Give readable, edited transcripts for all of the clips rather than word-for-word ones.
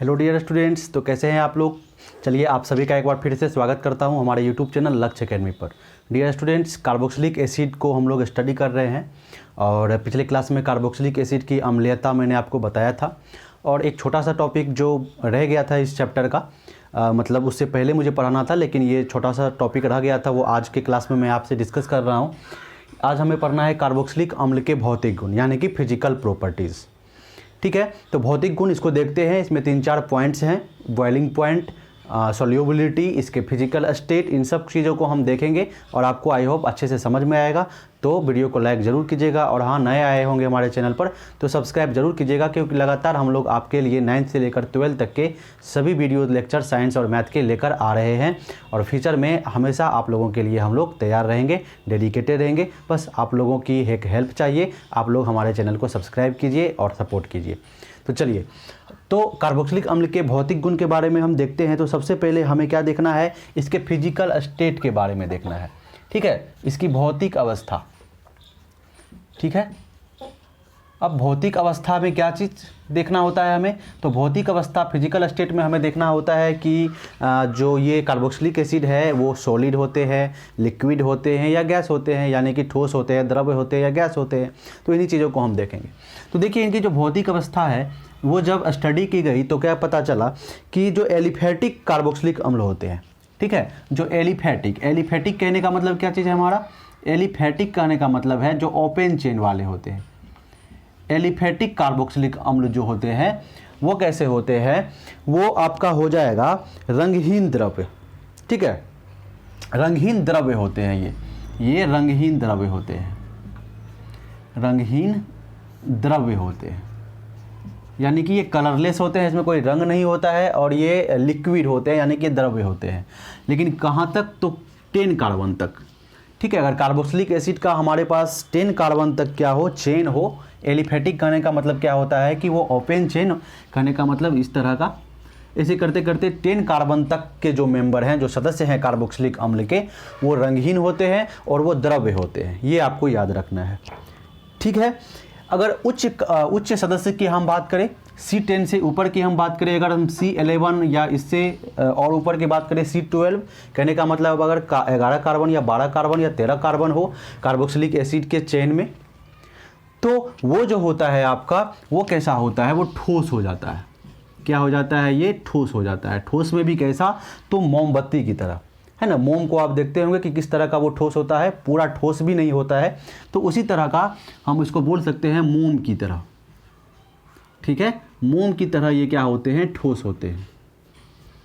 Hello dear students, तो कैसे हैं आप लोग। चलिए आप सभी का एक बार फिर से स्वागत करता हूं हमारे यूट्यूब चैनल लक्ष्य एकेडमी पर। डियर स्टूडेंट्स, कार्बोक्सिलिक एसिड को हम लोग स्टडी कर रहे हैं और पिछले क्लास में कार्बोक्सिलिक एसिड की अम्लीयता मैंने आपको बताया था और एक छोटा सा टॉपिक जो रह गया था इस चैप्टर का, मतलब उससे पहले मुझे पढ़ाना था लेकिन ये छोटा सा टॉपिक रह गया था, वो आज के क्लास में मैं आपसे डिस्कस कर रहा हूँ। आज हमें पढ़ना है कार्बोक्सिलिक अम्ल के भौतिक गुण यानी कि फिजिकल प्रॉपर्टीज़। ठीक है, तो भौतिक गुण इसको देखते हैं। इसमें 3-4 पॉइंट्स हैं, बॉइलिंग पॉइंट, सॉल्युबिलिटी, इसके फिजिकल स्टेट, इन सब चीज़ों को हम देखेंगे और आपको आई होप अच्छे से समझ में आएगा। तो वीडियो को लाइक ज़रूर कीजिएगा और हाँ, नए आए होंगे हमारे चैनल पर तो सब्सक्राइब जरूर कीजिएगा, क्योंकि लगातार हम लोग आपके लिए 9th से लेकर 12th तक के सभी वीडियो लेक्चर साइंस और मैथ के लेकर आ रहे हैं और फ्यूचर में हमेशा आप लोगों के लिए हम लोग तैयार रहेंगे, डेडिकेटेड रहेंगे। बस आप लोगों की एक हेल्प चाहिए, आप लोग हमारे चैनल को सब्सक्राइब कीजिए और सपोर्ट कीजिए। तो चलिए, तो कार्बोक्सिलिक अम्ल के भौतिक गुण के बारे में हम देखते हैं। तो सबसे पहले हमें क्या देखना है, इसके फिजिकल स्टेट के बारे में देखना है। ठीक है, इसकी भौतिक अवस्था। ठीक है, अब भौतिक अवस्था में क्या चीज़ देखना होता है हमें, तो भौतिक अवस्था फिजिकल स्टेट में हमें देखना होता है कि जो ये कार्बोक्सिलिक एसिड है वो सॉलिड होते हैं, लिक्विड होते हैं या गैस होते हैं, यानी कि ठोस होते हैं, द्रव्य होते हैं या गैस होते हैं। तो इन्हीं चीज़ों को हम देखेंगे। तो देखिए, इनकी जो भौतिक अवस्था है वो जब स्टडी की गई तो क्या पता चला कि जो एलिफेटिक कार्बोक्सिलिक अम्ल होते हैं, ठीक है, जो एलिफेटिक कहने का मतलब क्या चीज़ है हमारा, एलिफेटिक कहने का मतलब है जो ओपन चेन वाले होते हैं। एलिफेटिक कार्बोक्सिलिक अम्ल जो होते हैं वो कैसे होते हैं, वो आपका हो जाएगा रंगहीन द्रव्य। ठीक है, रंगहीन द्रव्य होते हैं ये रंगहीन द्रव्य होते हैं, रंगहीन द्रव्य होते हैं, यानी कि ये कलरलेस होते हैं, इसमें कोई रंग नहीं होता है और ये लिक्विड होते हैं यानी कि द्रव्य होते हैं। लेकिन कहाँ तक, तो 10 कार्बन तक। ठीक है, अगर कार्बोक्सिलिक एसिड का हमारे पास 10 कार्बन तक क्या हो, चेन हो। एलिफेटिक कहने का मतलब क्या होता है कि वो ओपन चेन, कहने का मतलब इस तरह का, ऐसे करते करते 10 कार्बन तक के जो मेंबर हैं, जो सदस्य हैं कार्बोक्सिलिक अम्ल के, वो रंगहीन होते हैं और वो द्रव्य होते हैं। ये आपको याद रखना है। ठीक है, अगर उच्च सदस्य की हम बात करें, C10 से ऊपर की हम बात करें, अगर हम C11 या इससे और ऊपर की बात करें C12, कहने का मतलब अगर 11 कार्बन या 12 कार्बन या 13 कार्बन हो कार्बोक्सिलिक एसिड के चेन में, तो वो जो होता है आपका, वो कैसा होता है, वो ठोस हो जाता है। क्या हो जाता है, ये ठोस हो जाता है। ठोस में भी कैसा, तो मोमबत्ती की तरह, है ना। मोम को आप देखते होंगे कि किस तरह का वो ठोस होता है, पूरा ठोस भी नहीं होता है, तो उसी तरह का हम इसको बोल सकते हैं मोम की तरह। ठीक है, मोम की तरह ये क्या होते हैं, ठोस होते हैं।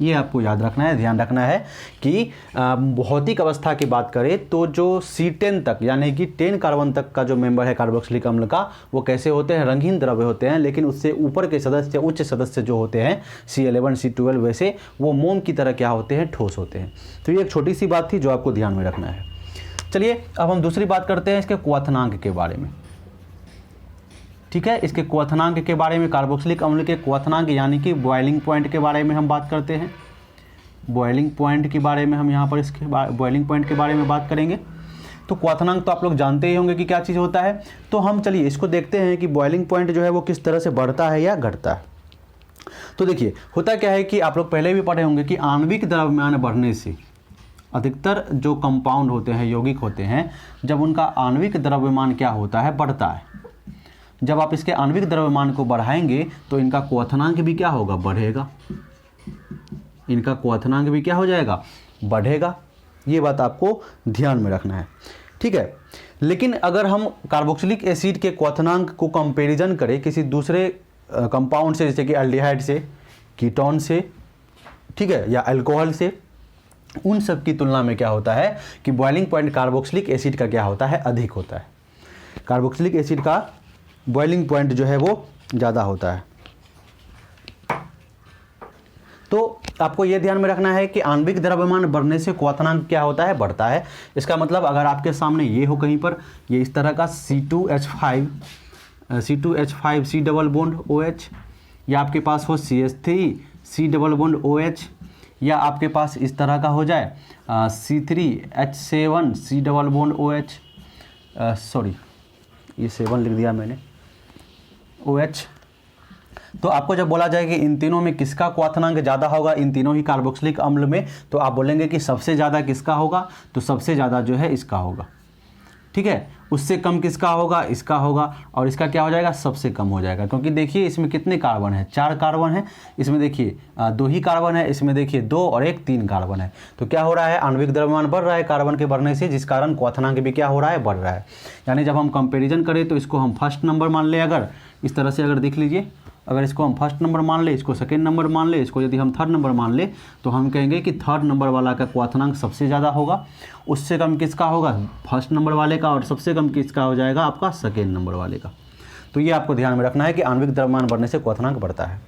ये आपको याद रखना है, ध्यान रखना है कि भौतिक अवस्था की बात करें तो जो C10 तक यानी कि 10 कार्बन तक का जो मेंबर है कार्बोक्सिलिक अम्ल का, वो कैसे होते हैं, रंगहीन द्रव्य होते हैं। लेकिन उससे ऊपर के सदस्य, उच्च सदस्य जो होते हैं C11 C12, वैसे वो मोम की तरह क्या होते हैं, ठोस होते हैं। तो ये एक छोटी सी बात थी जो आपको ध्यान में रखना है। चलिए अब हम दूसरी बात करते हैं इसके क्वथनांक के बारे में। ठीक है, इसके क्वथनांक के बारे में, कार्बोक्सिलिक अम्ल के क्वथनांक यानी कि बॉइलिंग पॉइंट के बारे में हम बात करते हैं। बॉइलिंग पॉइंट के बारे में हम यहाँ पर इसके बॉइलिंग पॉइंट के बारे में बात करेंगे। तो क्वथनांक तो आप लोग जानते ही होंगे कि क्या चीज़ होता है। तो हम चलिए इसको देखते हैं कि बॉइलिंग पॉइंट जो है वो किस तरह से बढ़ता है या घटता है। तो देखिए, होता क्या है कि आप लोग पहले भी पढ़े होंगे कि आणविक द्रव्यमान बढ़ने से, अधिकतर जो कंपाउंड होते हैं, यौगिक होते हैं, जब उनका आणविक द्रव्यमान क्या होता है, बढ़ता है। जब आप इसके आणविक द्रव्यमान को बढ़ाएंगे तो इनका क्वथनांक भी क्या होगा, बढ़ेगा। इनका क्वथनांक भी क्या हो जाएगा, बढ़ेगा। ये बात आपको ध्यान में रखना है। ठीक है, लेकिन अगर हम कार्बोक्सिलिक एसिड के क्वथनांक को कंपैरिजन करें किसी दूसरे कंपाउंड से, जैसे कि एल्डिहाइड से, कीटोन से, ठीक है, या अल्कोहल से, उन सब की तुलना में क्या होता है कि बॉइलिंग पॉइंट कार्बोक्सिलिक एसिड का क्या होता है, अधिक होता है। कार्बोक्सिलिक एसिड का बॉइलिंग पॉइंट जो है वो ज़्यादा होता है। तो आपको ये ध्यान में रखना है कि आणविक द्रव्यमान बढ़ने से क्वथनांक क्या होता है, बढ़ता है। इसका मतलब अगर आपके सामने ये हो कहीं पर, ये इस तरह का C2H5 C double bond OH, या आपके पास हो CH3 C double bond OH, या आपके पास इस तरह का हो जाए C3H7 C double bond OH, sorry ये 7 लिख दिया मैंने, OH। तो आपको जब बोला जाए कि इन तीनों में किसका क्वथनांक ज़्यादा होगा, इन तीनों ही कार्बोक्सिलिक अम्ल में, तो आप बोलेंगे कि सबसे ज़्यादा किसका होगा, तो सबसे ज़्यादा जो है इसका होगा, ठीक है। उससे कम किसका होगा, इसका होगा, और इसका क्या हो जाएगा, सबसे कम हो जाएगा। क्योंकि देखिए इसमें कितने कार्बन है, 4 कार्बन है, इसमें देखिए 2 ही कार्बन है, इसमें देखिए 2 और 1 3 कार्बन है। तो क्या हो रहा है, आणविक द्रव्यमान बढ़ रहा है कार्बन के बढ़ने से, जिस कारण क्वथनांक भी क्या हो रहा है, बढ़ रहा है। यानी जब हम कंपेरिजन करें तो इसको हम फर्स्ट नंबर मान ले, अगर इस तरह से अगर देख लीजिए, अगर इसको हम फर्स्ट नंबर मान ले, इसको सेकेंड नंबर मान ले, इसको यदि हम थर्ड नंबर मान ले, तो हम कहेंगे कि थर्ड नंबर वाला का क्वथनांक सबसे ज़्यादा होगा, उससे कम किसका होगा, फर्स्ट नंबर वाले का, और सबसे कम किसका हो जाएगा आपका, सेकेंड नंबर वाले का। तो ये आपको ध्यान में रखना है कि आणविक द्रव्यमान बढ़ने से क्वथनांक बढ़ता है।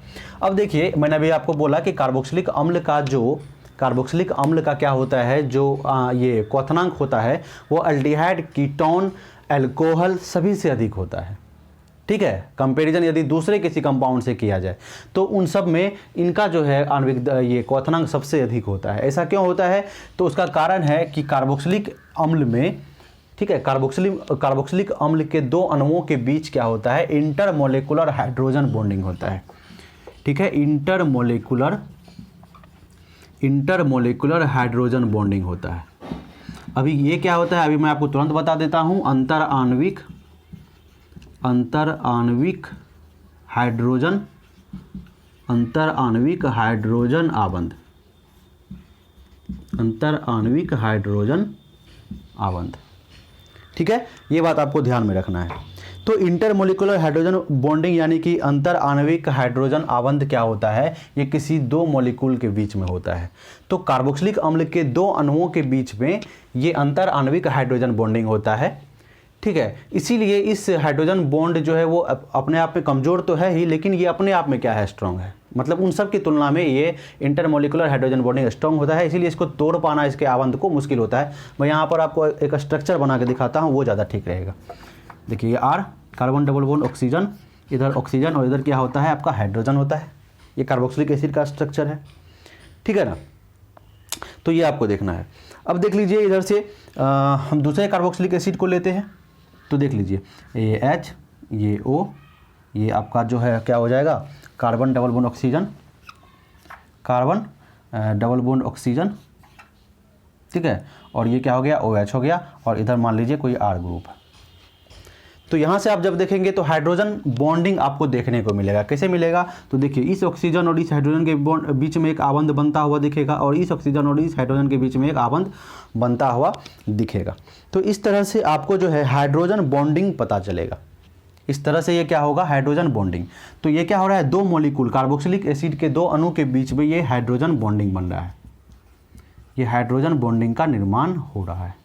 अब देखिए मैंने अभी आपको बोला कि कार्बोक्सिलिक अम्ल का क्या होता है, जो ये क्वथनांक होता है वो एल्डिहाइड, कीटोन, एल्कोहल सभी से अधिक होता है, ठीक है। कंपैरिजन यदि दूसरे किसी कंपाउंड से किया जाए तो उन सब में इनका जो है आणविक ये क्वथनांक सबसे अधिक होता है। ऐसा क्यों होता है, तो उसका कारण है कि कार्बोक्सिलिक अम्ल में, ठीक है, कार्बोक्सिलिक अम्ल के 2 अणुओं के बीच क्या होता है, इंटरमोलेकुलर हाइड्रोजन बॉन्डिंग होता है, ठीक है। इंटरमोलेकुलर हाइड्रोजन बॉन्डिंग होता है। अभी ये क्या होता है, अभी मैं आपको तुरंत बता देता हूँ, अंतर आणविक हाइड्रोजन आबंध, ठीक है। ये बात आपको ध्यान में रखना है। तो इंटरमोलिकुलर हाइड्रोजन बॉन्डिंग यानी कि अंतर आणविक हाइड्रोजन आबंध क्या होता है, ये किसी 2 मॉलिक्यूल के बीच में होता है। तो कार्बोक्सिलिक अम्ल के 2 अणुओं के बीच में ये अंतर आणविक हाइड्रोजन बॉन्डिंग होता है, ठीक है। इसीलिए इस हाइड्रोजन बॉन्ड जो है वो अपने आप में कमज़ोर तो है ही, लेकिन ये अपने आप में क्या है, स्ट्रॉन्ग है। मतलब उन सब की तुलना में ये इंटरमोलिकुलर हाइड्रोजन बॉन्डिंग स्ट्रॉन्ग होता है, इसीलिए इसको तोड़ पाना, इसके आबंध को मुश्किल होता है। मैं यहाँ पर आपको एक स्ट्रक्चर बना के दिखाता हूँ, वो ज़्यादा ठीक रहेगा। देखिए ये R, carbon double bond oxygen, इधर ऑक्सीजन और इधर क्या होता है आपका हाइड्रोजन होता है। ये कार्बोक्सिलिक एसिड का स्ट्रक्चर है, ठीक है ना। तो ये आपको देखना है। अब देख लीजिए इधर से हम दूसरे कार्बोक्सिलिक एसिड को लेते हैं, तो देख लीजिए ये H, ये O, ये आपका जो है क्या हो जाएगा, कार्बन डबल बॉन्ड ऑक्सीजन, ठीक है। और ये क्या हो गया, OH हो गया, और इधर मान लीजिए कोई R ग्रुप है। तो यहाँ से आप जब देखेंगे तो हाइड्रोजन बॉन्डिंग आपको देखने को मिलेगा। कैसे मिलेगा, तो देखिए इस ऑक्सीजन और इस हाइड्रोजन के बीच में एक आबंध बनता हुआ दिखेगा, और इस ऑक्सीजन और इस हाइड्रोजन के बीच में एक आबंध बनता हुआ दिखेगा। तो इस तरह से आपको जो है हाइड्रोजन बॉन्डिंग पता चलेगा। इस तरह से ये क्या होगा, हाइड्रोजन बॉन्डिंग। तो ये क्या हो रहा है, 2 मॉलिक्यूल कार्बोक्सिलिक एसिड के 2 अणु के बीच में ये हाइड्रोजन बॉन्डिंग बन रहा है, ये हाइड्रोजन बॉन्डिंग का निर्माण हो रहा है,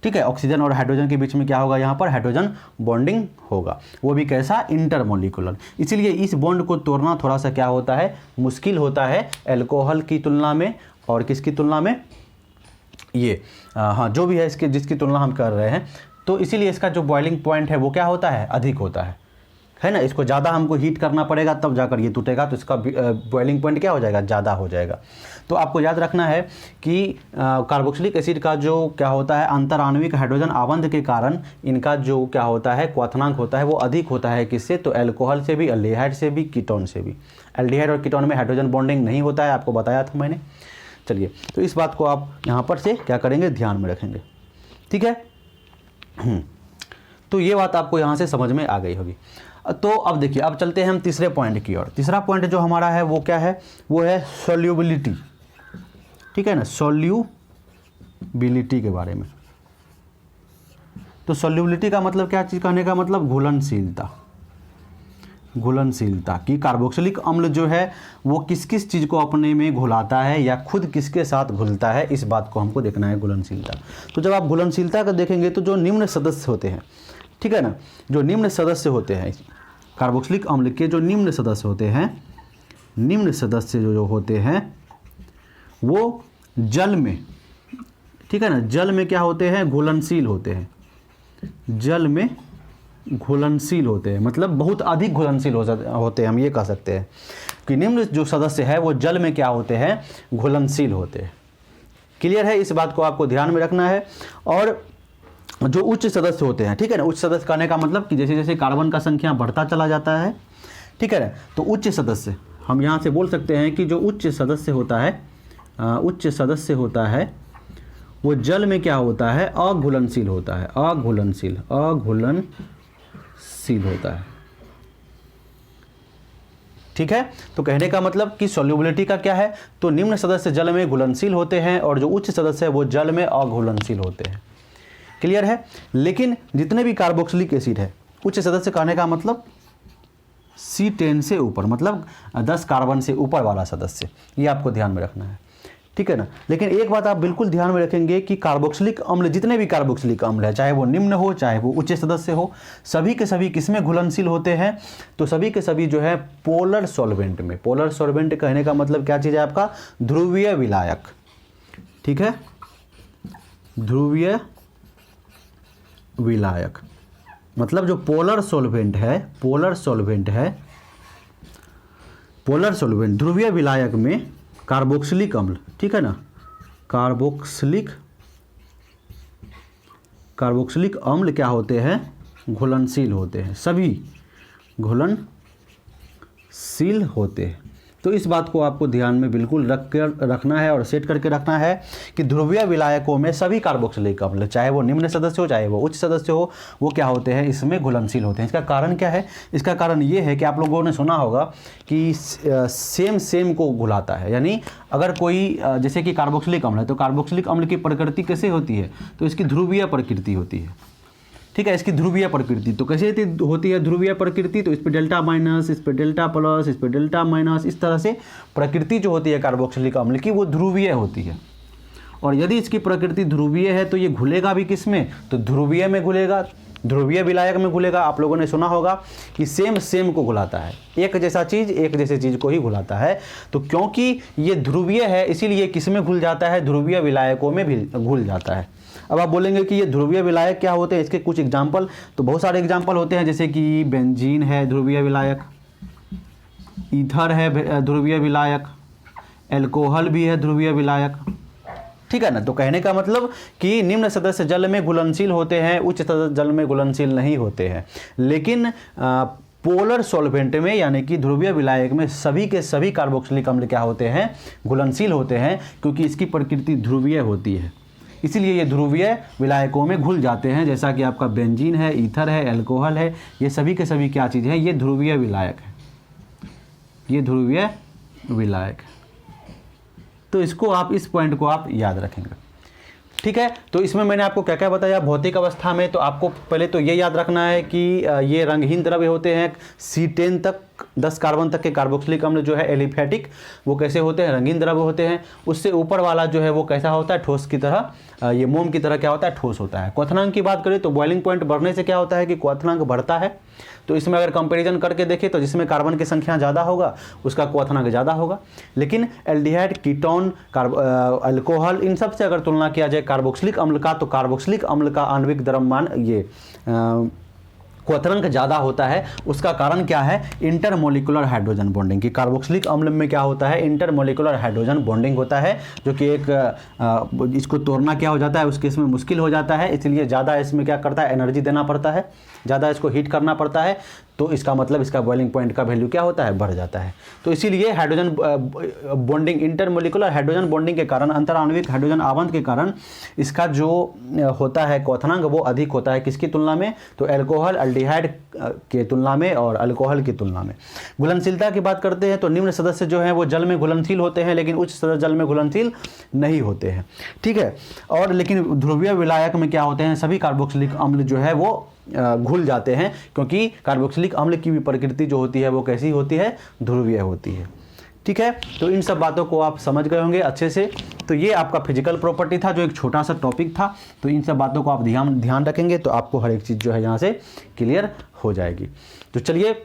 ठीक है। ऑक्सीजन और हाइड्रोजन के बीच में क्या होगा, यहाँ पर हाइड्रोजन बॉन्डिंग होगा, वो भी कैसा, इंटरमोलिकुलर। इसीलिए इस बॉन्ड को तोड़ना थोड़ा सा क्या होता है, मुश्किल होता है एल्कोहल की तुलना में, और किसकी तुलना में, ये हाँ जो भी है इसके जिसकी तुलना हम कर रहे हैं। तो इसीलिए इसका जो बॉइलिंग पॉइंट है वो क्या होता है, अधिक होता है ना। इसको ज़्यादा हमको हीट करना पड़ेगा तब जाकर ये टूटेगा, तो इसका बॉइलिंग पॉइंट क्या हो जाएगा, ज़्यादा हो जाएगा। तो आपको याद रखना है कि कार्बोक्सिलिक एसिड का जो क्या होता है, अंतर आणविक हाइड्रोजन आबंध के कारण इनका जो क्या होता है, क्वथनांक होता है वो अधिक होता है। किससे, तो एल्कोहल से भी, एल्डिहाइड से भी, कीटोन से भी। एल्डिहाइड और कीटोन में हाइड्रोजन बॉन्डिंग नहीं होता है, आपको बताया था मैंने। चलिए, तो इस बात को आप यहाँ पर से क्या करेंगे, ध्यान में रखेंगे, ठीक है। तो ये बात आपको यहाँ से समझ में आ गई होगी। तो अब देखिए, अब चलते हैं हम तीसरे पॉइंट की ओर। तीसरा पॉइंट जो हमारा है वो क्या है, वो है सॉल्युबिलिटी, ठीक है ना, सॉल्युबिलिटी के बारे में। तो सॉल्युबिलिटी का मतलब क्या चीज़, कहने का मतलब घुलनशीलता। घुलनशीलता कि कार्बोक्सिलिक अम्ल जो है वो किस किस चीज़ को अपने में घुलाता है या खुद किसके साथ घुलता है, इस बात को हमको देखना है, घुलनशीलता। तो जब आप घुलनशीलता का देखेंगे तो जो निम्न सदस्य होते हैं, ठीक है ना, जो निम्न सदस्य होते हैं कार्बोक्सिलिक अम्ल के, जो निम्न सदस्य होते हैं, निम्न सदस्य जो होते हैं वो जल में, ठीक है ना, जल में क्या होते हैं, घुलनशील होते हैं। जल में घुलनशील होते हैं, मतलब बहुत अधिक घुलनशील होते हैं, हम ये कह सकते हैं कि निम्न जो सदस्य है वो जल में क्या होते हैं, घुलनशील होते हैं। क्लियर है, इस बात को आपको ध्यान में रखना है। और जो उच्च सदस्य होते हैं, ठीक है ना, उच्च सदस्य कहने का मतलब कि जैसे जैसे कार्बन का संख्या बढ़ता चला जाता है, ठीक है ना। तो उच्च सदस्य हम यहाँ से बोल सकते हैं कि जो उच्च सदस्य होता है, उच्च सदस्य होता है वो जल में क्या होता है, अघुलनशील होता है, अघुलनशील होता है। ठीक है, तो कहने का मतलब कि सॉल्युबिलिटी का क्या है, तो निम्न सदस्य जल में घुलनशील होते हैं और जो उच्च सदस्य है वो जल में अघुलनशील होते हैं। क्लियर है। लेकिन जितने भी कार्बोक्सिलिक एसिड है, उच्च सदस्य कहने का मतलब C10 से ऊपर, मतलब 10 कार्बन से ऊपर वाला सदस्य, ये आपको ध्यान में रखना है। ठीक है ना। लेकिन एक बात आप बिल्कुल ध्यान में रखेंगे कि कार्बोक्सिलिक अम्ल, जितने भी कार्बोक्सिलिक अम्ल है, चाहे वो निम्न हो चाहे वो उच्च सदस्य हो, सभी के सभी किसमें घुलनशील होते हैं, तो सभी के सभी जो है पोलर सॉल्वेंट में। पोलर सॉल्वेंट कहने का मतलब क्या चीज़ है आपका, ध्रुवीय विलायक। ठीक है, ध्रुवीय विलायक मतलब जो पोलर सॉल्वेंट है, पोलर सॉल्वेंट ध्रुवीय विलायक में कार्बोक्सिलिक अम्ल, ठीक है ना, कार्बोक्सिलिक अम्ल क्या होते हैं, घुलनशील होते हैं, सभी घुलनशील होते हैं। तो इस बात को आपको ध्यान में बिल्कुल रखना है और सेट करके रखना है कि ध्रुवीय विलायकों में सभी कार्बोक्सिलिक अम्ल, चाहे वो निम्न सदस्य हो चाहे वो उच्च सदस्य हो, वो क्या होते हैं, इसमें घुलनशील होते हैं। इसका कारण क्या है, इसका कारण ये है कि आप लोगों ने सुना होगा कि सेम को घुलाता है। यानी अगर कोई जैसे कि कार्बोक्सिलिक अम्ल है, तो कार्बोक्सिलिक अम्ल की प्रकृति कैसे होती है, तो इसकी ध्रुवीय प्रकृति होती है। ठीक है, इसकी ध्रुवीय प्रकृति तो कैसे होती है ध्रुवीय प्रकृति, तो इस पे डेल्टा माइनस, इस पे डेल्टा प्लस, इस पे डेल्टा माइनस, इस तरह से प्रकृति जो होती है कार्बोक्सिलिक अम्ल की वो ध्रुवीय होती है। और यदि इसकी प्रकृति ध्रुवीय है तो ये घुलेगा भी किस में, तो ध्रुवीय में घुलेगा, ध्रुवीय विलायक में घुलेगा। आप लोगों ने सुना होगा कि सेम को घुलाता है, एक जैसा चीज़ एक जैसे चीज़ को ही घुलाता है। तो क्योंकि ये ध्रुवीय है इसीलिए किस में घुल जाता है, ध्रुवीय विलायकों में भी घुल जाता है। अब आप बोलेंगे कि ये ध्रुवीय विलायक क्या होते हैं, इसके कुछ एग्जाम्पल, तो बहुत सारे एग्जाम्पल होते हैं, जैसे कि बेंजीन है ध्रुवीय विलायक, ईथर है ध्रुवीय विलायक, एल्कोहल भी है ध्रुवीय विलायक। ठीक है ना। तो कहने का मतलब कि निम्न सदस्य जल में घुलनशील होते हैं, उच्च सदस्य जल में घुलनशील नहीं होते हैं। लेकिन पोलर सॉल्वेंट में यानी कि ध्रुवीय विलायक में सभी के सभी कार्बोक्सिलिक अम्ल क्या होते हैं, घुलनशील होते हैं, क्योंकि इसकी प्रकृति ध्रुवीय होती है, इसीलिए ये ध्रुवीय विलायकों में घुल जाते हैं। जैसा कि आपका बेंजीन है, ईथर है, एल्कोहल है, ये सभी के सभी क्या चीज़ है, ये ध्रुवीय विलायक है, ये ध्रुवीय विलायक है। तो इसको आप, इस पॉइंट को आप याद रखेंगे। ठीक है। तो इसमें मैंने आपको क्या क्या बताया भौतिक अवस्था में, तो आपको पहले तो ये याद रखना है कि ये रंगहीन द्रव्य होते हैं। C10 तक 10 कार्बन तक के कार्बोक्सिलिक अम्ल जो है एलिफेटिक, वो कैसे होते हैं, रंगीन द्रव्य होते हैं। उससे ऊपर वाला जो है वो कैसा होता है, ठोस की तरह, ये मोम की तरह क्या होता है, ठोस होता है। क्वथनांक की बात करें तो बॉइलिंग पॉइंट बढ़ने से क्या होता है कि क्वथनांक बढ़ता है। तो इसमें अगर कंपैरिजन करके देखें तो जिसमें कार्बन की संख्या ज़्यादा होगा उसका क्वथनांक ज़्यादा होगा। लेकिन एल्डिहाइड, कीटोन, अल्कोहल, इन सब से अगर तुलना किया जाए कार्बोक्सिलिक अम्ल का, तो कार्बोक्सिलिक अम्ल का आणविक द्रव्यमान ये क्वथनांक ज़्यादा होता है। उसका कारण क्या है, इंटरमोलिकुलर हाइड्रोजन बॉन्डिंग की। कार्बोक्सिलिक अम्ल में क्या होता है, इंटरमोलिकुलर हाइड्रोजन बॉन्डिंग होता है, जो कि एक इसको तोड़ना क्या हो जाता है, उसके इसमें मुश्किल हो जाता है, इसलिए ज़्यादा इसमें क्या करता है, एनर्जी देना पड़ता है, ज़्यादा इसको हीट करना पड़ता है। तो इसका मतलब इसका बॉइलिंग पॉइंट का वैल्यू क्या होता है, बढ़ जाता है। तो इसीलिए hydrogen bonding, intermolecular hydrogen bonding के कारण, अंतराण्विक हाइड्रोजन आवंत के कारण इसका जो होता है क्वथनांक वो अधिक होता है। किसकी तुलना में, तो एल्कोहल, एल्डिहाइड के तुलना में और अल्कोहल की तुलना में। घुलनशीलता की बात करते हैं तो निम्न सदस्य जो हैं वो जल में घुलनशील होते हैं, लेकिन उच्च सदस्य जल में घुलनशील नहीं होते हैं। ठीक है। और लेकिन ध्रुवीय विलायक में क्या होते हैं, सभी कार्बोक्सिलिक अम्ल जो है वो घुल जाते हैं, क्योंकि कार्बोक्सिलिक अम्ल की भी प्रकृति जो होती है वो कैसी होती है, ध्रुवीय होती है। ठीक है। तो इन सब बातों को आप समझ गए होंगे अच्छे से। तो ये आपका फिजिकल प्रॉपर्टी था, जो एक छोटा सा टॉपिक था। तो इन सब बातों को आप ध्यान रखेंगे तो आपको हर एक चीज़ जो है यहाँ से क्लियर हो जाएगी। तो चलिए,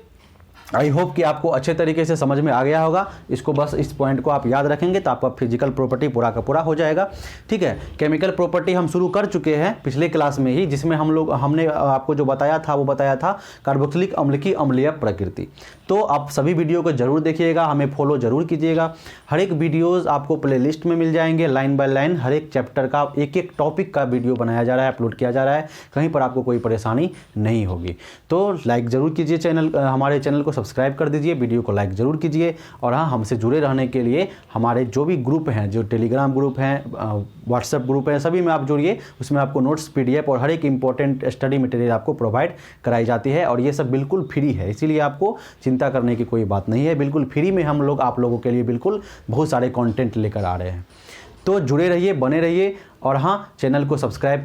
आई होप कि आपको अच्छे तरीके से समझ में आ गया होगा। इसको बस इस पॉइंट को आप याद रखेंगे तो आपका फिजिकल प्रॉपर्टी पूरा का पूरा हो जाएगा। ठीक है। केमिकल प्रॉपर्टी हम शुरू कर चुके हैं पिछले क्लास में ही, जिसमें हमने आपको जो बताया था वो बताया था कार्बोक्सिलिक अम्ल की अम्लीय प्रकृति। तो आप सभी वीडियो को जरूर देखिएगा, हमें फॉलो जरूर कीजिएगा। हर एक वीडियोज़ आपको प्ले लिस्ट में मिल जाएंगे, लाइन बाय लाइन हर एक चैप्टर का, एक एक टॉपिक का वीडियो बनाया जा रहा है, अपलोड किया जा रहा है। कहीं पर आपको कोई परेशानी नहीं होगी। तो लाइक ज़रूर कीजिए, हमारे चैनल को सब्सक्राइब कर दीजिए, वीडियो को लाइक ज़रूर कीजिए। और हाँ, हमसे जुड़े रहने के लिए हमारे जो भी ग्रुप हैं, जो टेलीग्राम ग्रुप हैं, व्हाट्सएप ग्रुप हैं, सभी में आप जुड़िए। उसमें आपको नोट्स, PDF और हर एक इंपॉर्टेंट स्टडी मटेरियल आपको प्रोवाइड कराई जाती है और ये सब बिल्कुल फ्री है, इसीलिए आपको चिंता करने की कोई बात नहीं है। बिल्कुल फ्री में हम लोग आप लोगों के लिए बिल्कुल बहुत सारे कंटेंट लेकर आ रहे हैं। तो जुड़े रहिए, बने रहिए और हाँ, चैनल को सब्सक्राइब